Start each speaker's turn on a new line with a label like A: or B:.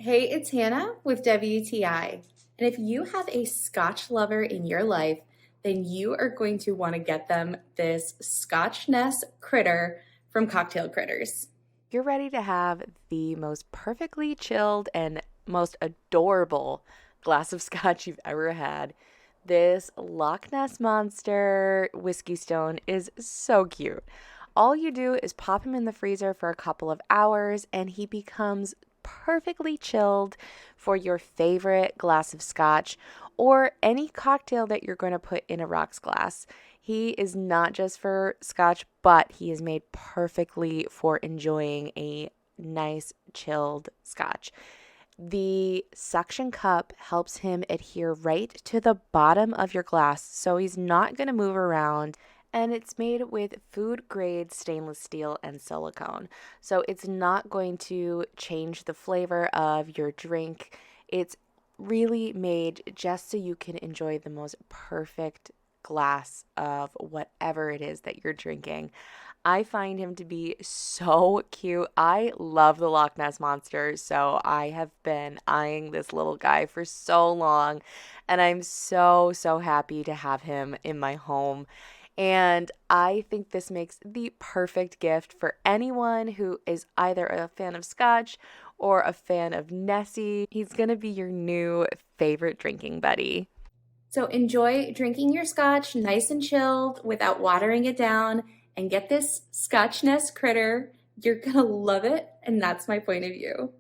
A: Hey, it's Hannah with WTI. And if you have a Scotch lover in your life, then you are going to want to get them this Scotch Ness Critter from Cocktail Critters.
B: You're ready to have the most perfectly chilled and most adorable glass of scotch you've ever had. This Loch Ness Monster whiskey stone is so cute. All you do is pop him in the freezer for a couple of hours and he becomes perfectly chilled for your favorite glass of scotch or any cocktail that you're going to put in a rocks glass. He is not just for scotch, but he is made perfectly for enjoying a nice chilled scotch. The suction cup helps him adhere right to the bottom of your glass, so he's not going to move around. And it's made with food grade stainless steel and silicone. So it's not going to change the flavor of your drink. It's really made just so you can enjoy the most perfect glass of whatever it is that you're drinking. I find him to be so cute. I love the Loch Ness Monster, so I have been eyeing this little guy for so long, and I'm so happy to have him in my home. And I think this makes the perfect gift for anyone who is either a fan of scotch or a fan of Nessie. He's going to be your new favorite drinking buddy.
A: So enjoy drinking your scotch nice and chilled without watering it down and get this Scotch Ness Critter. You're going to love it, and that's my point of view.